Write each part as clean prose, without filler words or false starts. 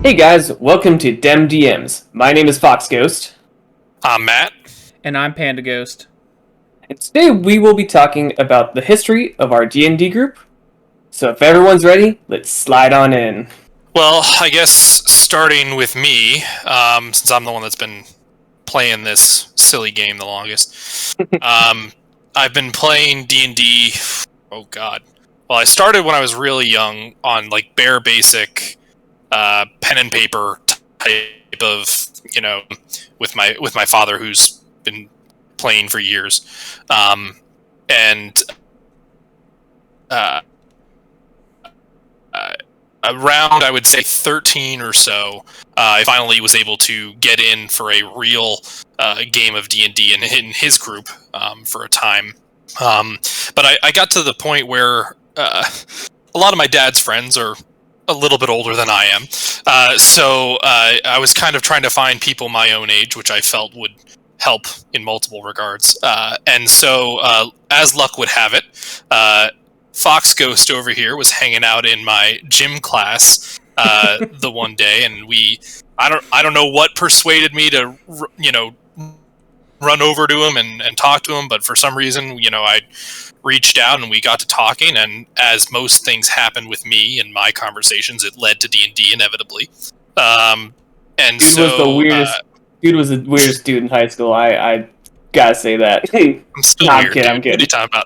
Hey guys, welcome to Dem DMs. My name is Fox Ghost. I'm Matt. And I'm Panda Ghost. And today we will be talking about the history of our DnD group. So if everyone's ready, let's slide on in. Well, I guess starting with me, since I'm the one that's been playing this silly game the longest. I've been playing D&D, oh god. Well, I started when I was really young on like bare basic pen and paper type of, with my father who's been playing for years. Around, I would say, 13 or so, I finally was able to get in for a real game of D&D in his group for a time. But I got to the point where a lot of my dad's friends are a little bit older than I am. So I was kind of trying to find people my own age, which I felt would help in multiple regards. And so, as luck would have it, Fox Ghost over here was hanging out in my gym class the one day, and I don't know what persuaded me to run over to him and talk to him, but for some reason I reached out and we got to talking, and as most things happen with me in my conversations, it led to D&D inevitably. And Dude was the weirdest dude in high school. I gotta say that. I'm still weird. I'm kidding. What are you talking about?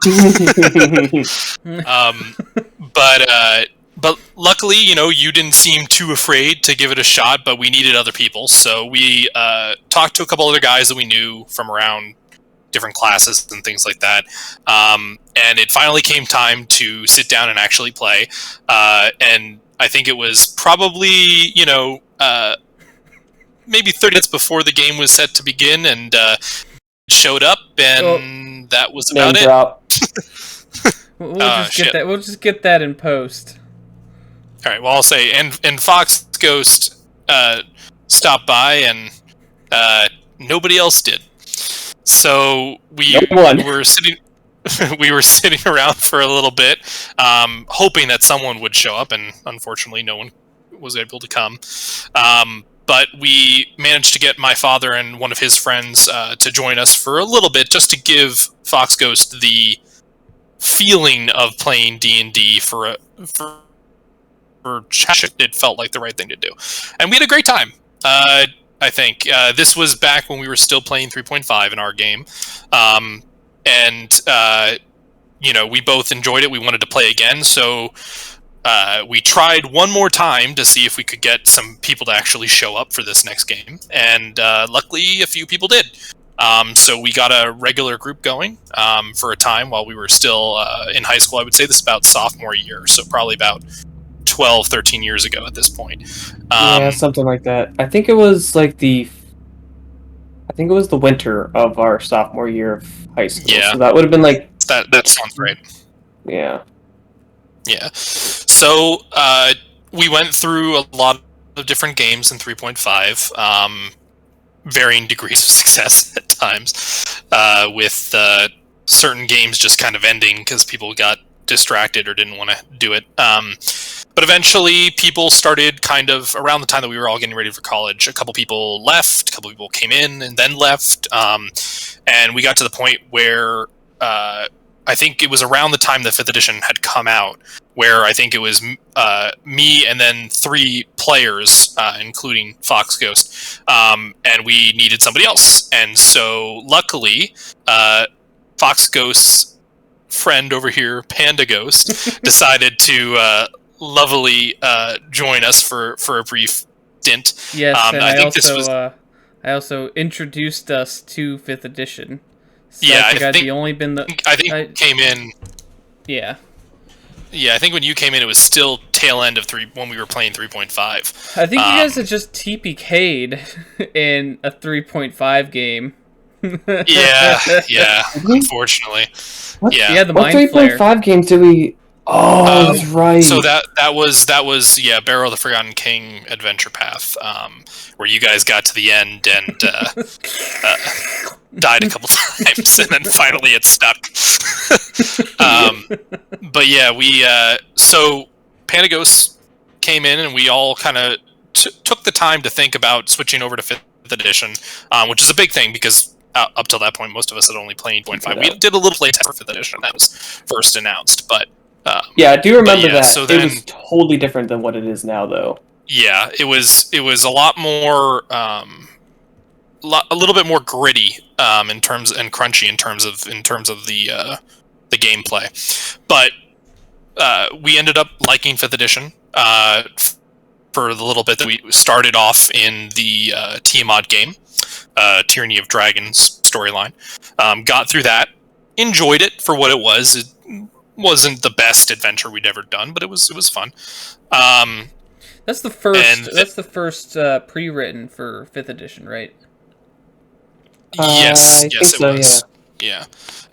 But luckily, you didn't seem too afraid to give it a shot, but we needed other people. So we talked to a couple other guys that we knew from around different classes and things like that. And it finally came time to sit down and actually play. And I think it was probably, maybe 30 minutes before the game was set to begin, and showed up, and that was about it. We'll just get that in post. All right. Well, I'll say, and Fox Ghost stopped by, and nobody else did. So we were sitting. We were sitting around for a little bit, hoping that someone would show up, and unfortunately, no one was able to come. But we managed to get my father and one of his friends to join us for a little bit, just to give Fox Ghost the feeling of playing D&D for it felt like the right thing to do, and we had a great time. I think this was back when we were still playing 3.5 in our game, and we both enjoyed it. We wanted to play again, so. We tried one more time to see if we could get some people to actually show up for this next game, and luckily a few people did. So we got a regular group going for a time while we were still in high school. I would say this is about sophomore year, so probably about 12, 13 years ago at this point. Yeah, something like that. I think it was the winter of our sophomore year of high school. Yeah. So that would have been like... That sounds right. Yeah. Yeah. So we went through a lot of different games in 3.5, varying degrees of success at times, with certain games just kind of ending because people got distracted or didn't want to do it. But eventually people started kind of, around the time that we were all getting ready for college, a couple people left, a couple people came in and then left, and we got to the point where... I think it was around the time the 5th edition had come out, where I think it was me and then 3 players, including Fox Ghost, and we needed somebody else. And so, luckily, Fox Ghost's friend over here, Panda Ghost, decided to lovely join us for a brief stint. Yes, and I also introduced us to 5th edition. So yeah, I think you came in. Yeah. Yeah, I think when you came in, it was still tail end of when we were playing 3.5. I think you guys had just TPK'd in a 3.5 game. yeah. Unfortunately. What? Yeah. The what Mind 3.5 games did we... Oh, that's right. So that was Barrow the Forgotten King Adventure Path, where you guys got to the end and died a couple times, and then finally it stuck. But yeah, so Panagos came in, and we all kind of took the time to think about switching over to 5th edition, which is a big thing because up till that point, most of us had only played 0.5. We did a little playtest for 5th edition that was first announced, but yeah, I do remember that. So then, it was totally different than what it is now, though. Yeah, it was a lot more, a little bit more gritty in terms and crunchy in terms of the gameplay, but we ended up liking 5th edition for the little bit that we started off in the Tiamat game, Tyranny of Dragons storyline. Got through that, enjoyed it for what it was. It wasn't the best adventure we'd ever done, but it was fun. That's the first. That's the first pre-written for 5th edition, right? Yes, it so, was. Yeah.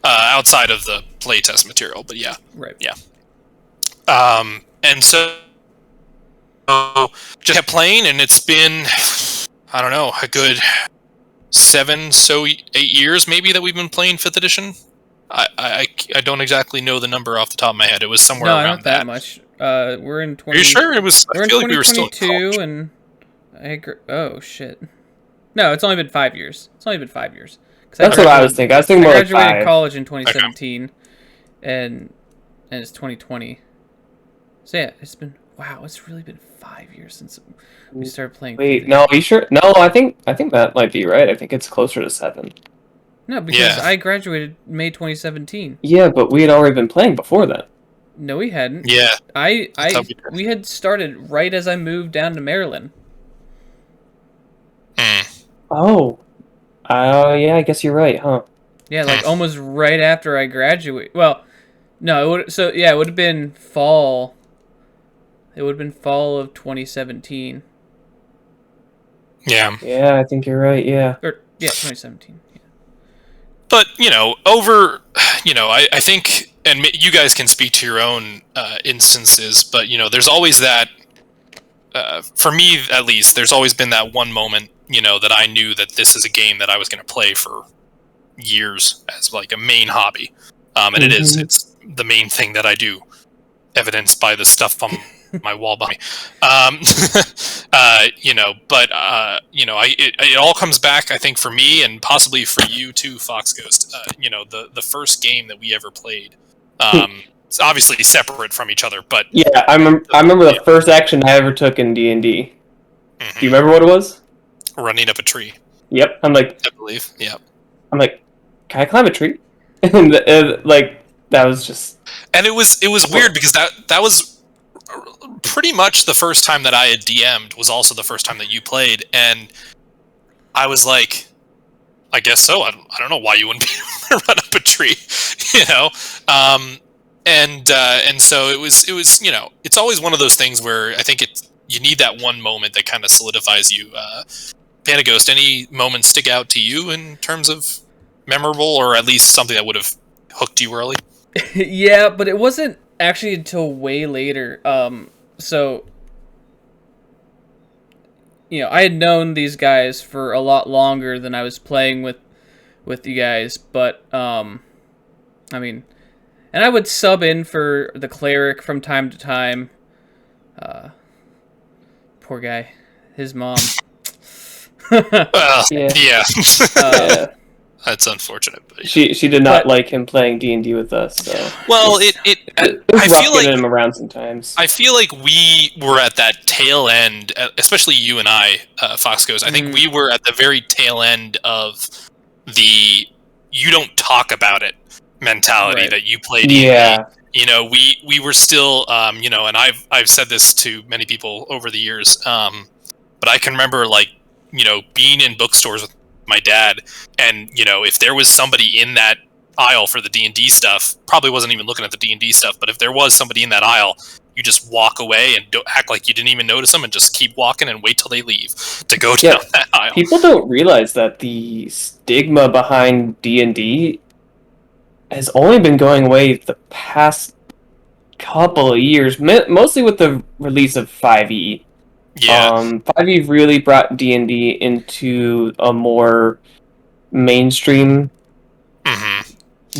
Outside of the playtest material, but yeah. Right. Yeah. And so just kept playing, and it's been, I don't know, a good 8 years maybe that we've been playing 5th edition. I don't exactly know the number off the top of my head. It was somewhere around not that much. We're in 20. Are you sure? It was. We're I in feel like we were still in 2022, college. and oh shit. No, it's only been 5 years. It's only been 5 years. That's what I was thinking. I was thinking more like 5. I graduated college in 2017, and it's 2020. So yeah, it's really been 5 years since we started playing. Wait, no, are you sure? No, I think that might be right. I think it's closer to 7. No, because I graduated May 2017. Yeah, but we had already been playing before that. No, we hadn't. Yeah. We had started right as I moved down to Maryland. Oh. Yeah, I guess you're right, huh? Yeah, like almost right after I graduated. Well, no, it would have been fall. It would have been fall of 2017. Yeah. Yeah, I think you're right, yeah. 2017. Yeah. But, I think, and you guys can speak to your own instances, but, there's always that, for me at least, there's always been that one moment, that I knew that this is a game that I was going to play for years as like a main hobby. And it's the main thing that I do, evidenced by the stuff on my wall behind me. It all comes back, I think, for me and possibly for you too, Fox Ghost. The first game that we ever played. It's obviously separate from each other, but yeah, I remember the first action I ever took in D&D. Do you remember what it was? Running up a tree. Yep. I believe. Yeah. I'm like, can I climb a tree? And that was just. And it was weird because that was pretty much the first time that I had DM'd, was also the first time that you played, and I was like, I guess so. I don't know why you wouldn't be able to run up a tree, And so it was it's always one of those things where I think you need that one moment that kind of solidifies you. Panda Ghost, any moments stick out to you in terms of memorable, or at least something that would have hooked you early? Yeah, but it wasn't actually until way later. So, I had known these guys for a lot longer than I was playing with you guys, but, and I would sub in for the cleric from time to time. Poor guy. His mom. Yeah. That's unfortunate. But she did not like him playing D&D with us. So. Well, it was I rough feel like getting him around sometimes. I feel like we were at that tail end, especially you and I, Fox Ghost. I think we were at the very tail end of the "you don't talk about it" mentality that you played. Yeah. We were still, and I've said this to many people over the years, but I can remember being in bookstores with my dad, and if there was somebody in that aisle for the D&D stuff, probably wasn't even looking at the D&D stuff, but if there was somebody in that aisle, you just walk away and don't act like you didn't even notice them and just keep walking and wait till they leave to go down that aisle. People don't realize that the stigma behind D&D has only been going away the past couple of years, mostly with the release of 5e. Yeah. 5e really brought D&D into a more mainstream.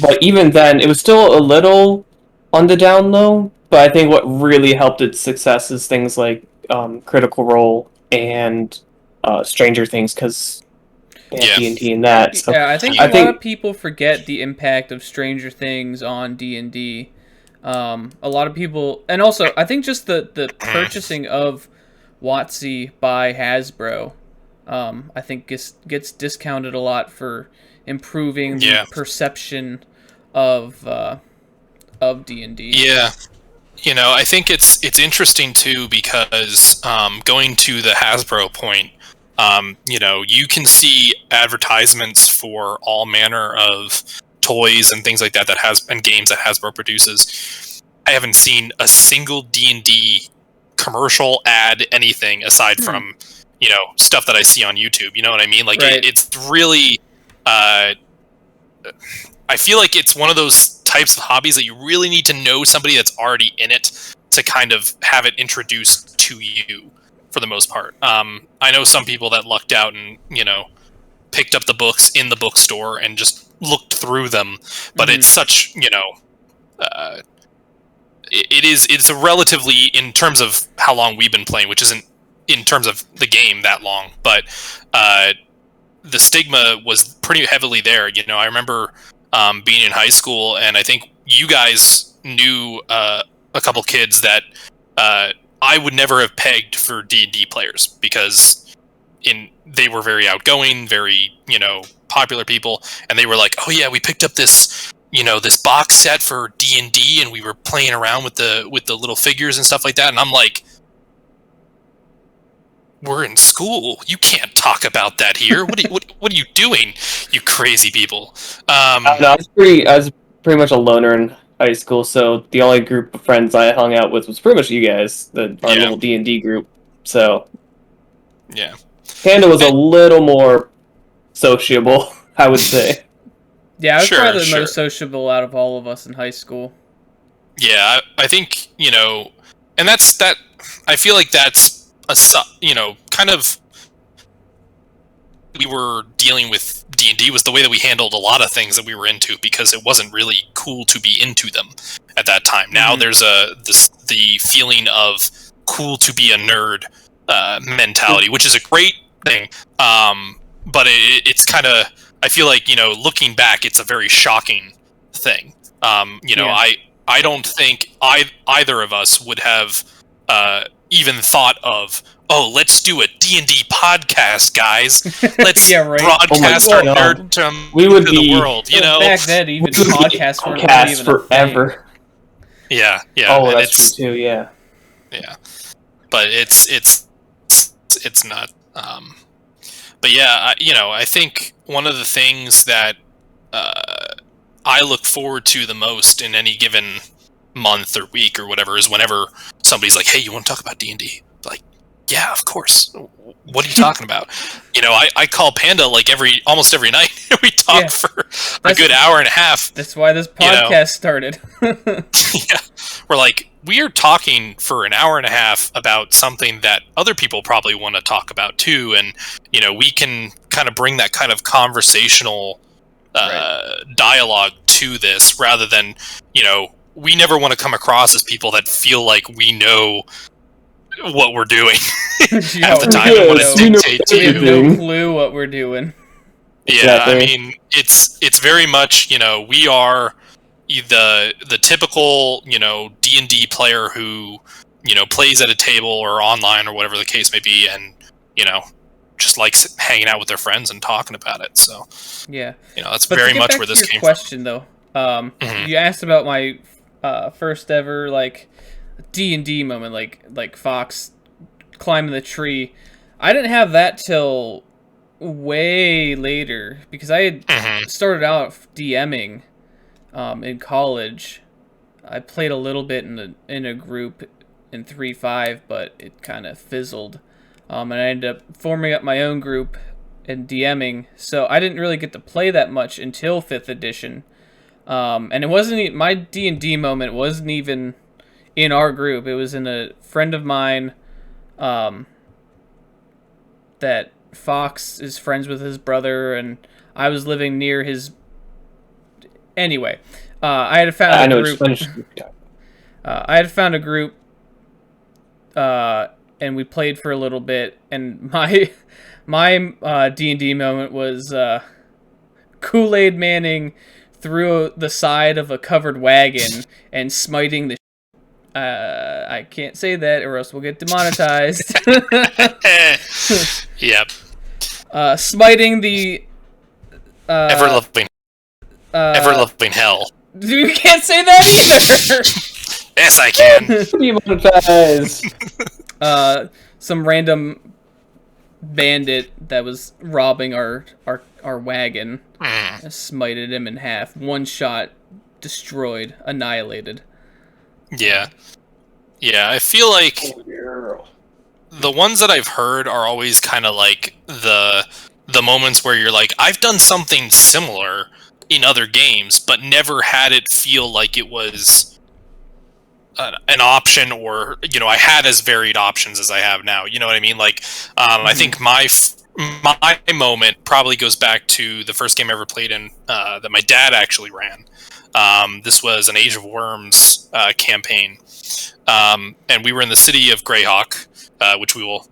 But even then, it was still a little on the down low. But I think what really helped its success is things like Critical Role and Stranger Things because they have Yeah. D&D in that. So Yeah, I think I a lot of people forget the impact of Stranger Things on D&D. A lot of people, and also I think just the purchasing of WotC by Hasbro, I think gets discounted a lot for improving the perception of D&D. Yeah. I think it's interesting too because going to the Hasbro point, you can see advertisements for all manner of toys and things like that and games that Hasbro produces. I haven't seen a single D&D commercial, ad, anything aside from stuff that I see on YouTube. You know what I mean? Like Right. it's really. I feel like it's one of those types of hobbies that you really need to know somebody that's already in it to kind of have it introduced to you for the most part. I know some people that lucked out and, picked up the books in the bookstore and just looked through them, but it's such, it's a relatively, in terms of how long we've been playing, which isn't in terms of the game that long, but the stigma was pretty heavily there. I remember being in high school, and I think you guys knew a couple kids that I would never have pegged for D&D players because they were very outgoing, very popular people, and they were like, "Oh yeah, we picked up this this box set for D&D, and we were playing around with the little figures and stuff like that." And I'm like, we're in school. You can't talk about that here. What are you doing, you crazy people? No, I was pretty much a loner in high school, so the only group of friends I hung out with was pretty much you guys, our little D&D group. So yeah, Panda was a little more sociable, I would say. Yeah, I was probably the most sociable out of all of us in high school. Yeah, I think and that's that. I feel like that's kind of we were dealing with D&D was the way that we handled a lot of things that we were into because it wasn't really cool to be into them at that time. Now there's the feeling of cool to be a nerd mentality, which is a great thing. But it's kind of, I feel like, looking back, it's a very shocking thing. I don't think either of us would have even thought of, oh, let's do a D&D podcast, guys. Let's broadcast our nerddom to the world. Back then, even podcasts weren't even forever. Yeah. Oh, that's true too. Yeah. Yeah, but it's not. But yeah, I think one of the things that I look forward to the most in any given month or week or whatever is whenever somebody's like, "Hey, you want to talk about D&D?" Like, yeah, of course. What are you talking about? I call Panda like almost every night. We talk for a good hour and a half. That's why this podcast started. Yeah, we're like, we are talking for an hour and a half about something that other people probably want to talk about too, and we can kind of bring that kind of conversational dialogue to this rather than we never want to come across as people that feel like we know what we're doing half the time and want to dictate to you. We have no clue what we're doing. Yeah, exactly. I mean, it's very much, we are the typical, D&D player who, plays at a table or online or whatever the case may be, and, just likes hanging out with their friends and talking about it. So, yeah, that's very much where this came question, from. Though, you asked about my first ever D&D moment, like Fox climbing the tree. I didn't have that till way later because I had started out DMing in college. I played a little bit in a group in 3.5, but it kind of fizzled. And I ended up forming up my own group and DMing, so I didn't really get to play that much until 5th edition. And it wasn't my D&D moment wasn't even in our group. It was in a friend of mine that Fox is friends with his brother, and I was living near his. Anyway, I had found a group. I had found a group and we played for a little bit, and my D&D moment was Kool-Aid Manning through the side of a covered wagon and smiting the I can't say that or else we'll get demonetized. Yep. Smiting the Ever-loving hell. You can't say that either. Yes, I can. Demonetized. Some random bandit that was robbing our wagon smited him in half. One shot, destroyed, annihilated. Yeah. I feel like the ones that I've heard are always kind of like the moments where you're like, I've done something similar in other games, but never had it feel like it was an option, or I had as varied options as I have now. You know what I mean? Like, I think my moment probably goes back to the first game I ever played in that my dad actually ran. This was an Age of Worms campaign, and we were in the city of Greyhawk, which we will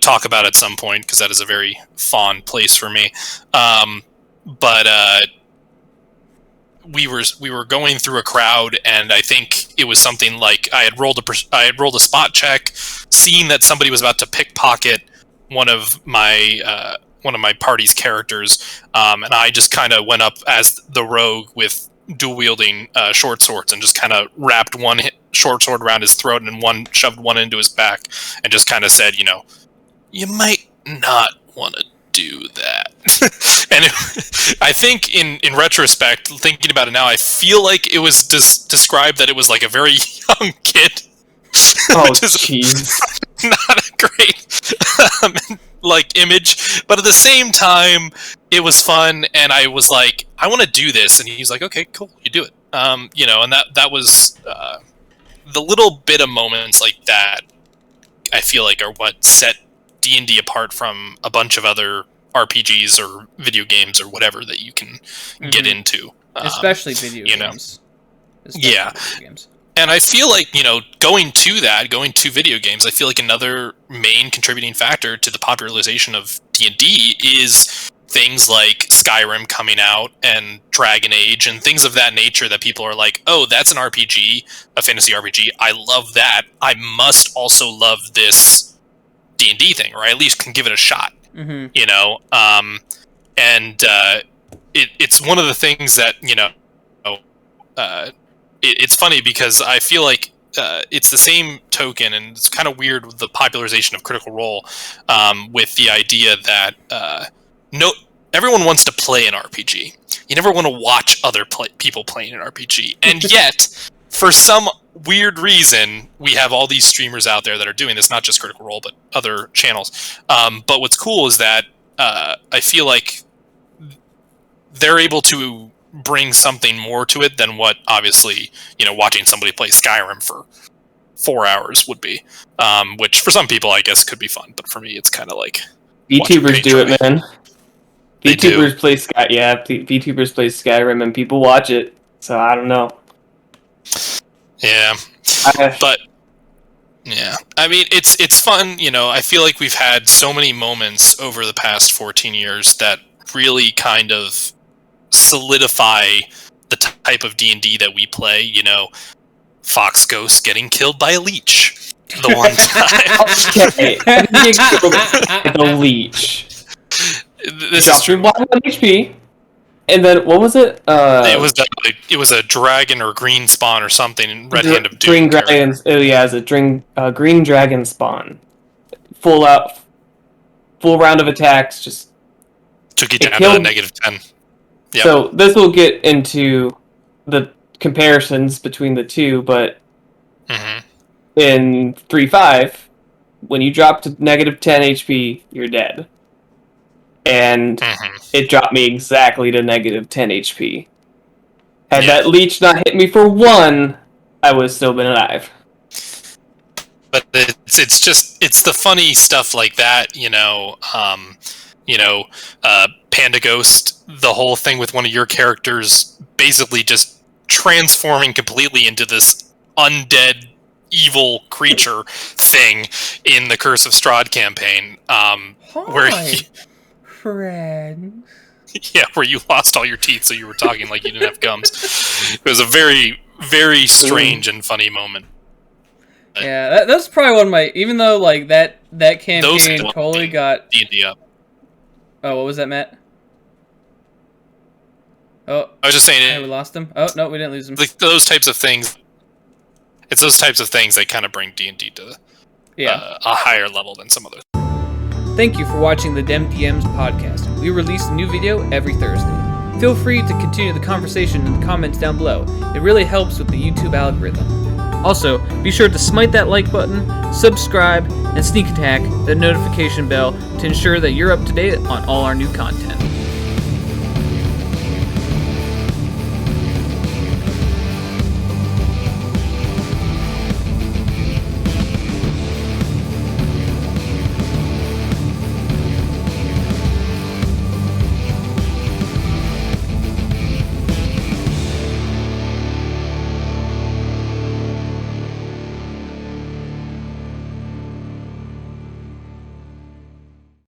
talk about at some point because that is a very fond place for me. But we were going through a crowd, and I think it was something like I had rolled a spot check, seeing that somebody was about to pickpocket one of my party's characters, and I just kind of went up as the rogue with dual wielding short swords and just kind of wrapped one short sword around his throat and shoved one into his back and just kind of said, you might not want to do that. And I think in retrospect, thinking about it now, I feel like it was described that it was like a very young kid. Oh, which is jeez. not a great image, but at the same time, it was fun, and I was like, I want to do this, and he's like, okay, cool, you do it. And that was the little bit of moments like that, I feel like, are what set D&D apart from a bunch of other RPGs or video games or whatever that you can get into. Especially video games. Video games. And I feel like, going to video games, I feel like another main contributing factor to the popularization of D&D is things like Skyrim coming out and Dragon Age and things of that nature that people are like, oh, that's an RPG, a fantasy RPG. I love that. I must also love this D&D thing, or I at least can give it a shot. Mm-hmm. It's one of the things that, it's funny because I feel like it's the same token, and it's kind of weird with the popularization of Critical Role, with the idea that everyone wants to play an RPG. You never want to watch other people playing an RPG, and yet, for some weird reason, we have all these streamers out there that are doing this, not just Critical Role, but other channels. But what's cool is that I feel like they're able to bring something more to it than what, obviously, watching somebody play Skyrim for 4 hours would be. Which, for some people, I guess, could be fun, but for me, it's kind of like... VTubers do it, man. VTubers play VTubers play Skyrim, and people watch it, so I don't know. Yeah, but yeah, I mean, it's fun. I feel like we've had so many moments over the past 14 years that really kind of solidify the type of D&D that we play. Fox Ghost getting killed by a leech the one time. Okay, the leech. This is true. 1 HP. And then what was it? It was a dragon or green spawn or something. Red Hand of Doom. Green dragon. Oh yeah, it's a green dragon spawn. Full round of attacks. Just took you down to -10. Yep. So this will get into the comparisons between the two, but in 3.5, when you drop to -10 HP, you're dead. And it dropped me exactly to -10 HP. Had that leech not hit me for 1, I would have still been alive. But it's the funny stuff like that, Panda Ghost, the whole thing with one of your characters basically just transforming completely into this undead evil creature thing in the Curse of Strahd campaign, where friend. yeah, where you lost all your teeth, so you were talking like you didn't have gums. It was a very, very strange and funny moment. Yeah, that's probably one of my. Even though like that campaign totally got D&D up. Oh, what was that, Matt? Oh, I was just saying. Yeah, we lost him. Oh no, we didn't lose him. Like those types of things. It's those types of things that kind of bring D&D to a higher level than some other. Thank you for watching the Dem DMs podcast. We release a new video every Thursday. Feel free to continue the conversation in the comments down below. It really helps with the YouTube algorithm. Also, be sure to smite that like button, subscribe, and sneak attack the notification bell to ensure that you're up to date on all our new content.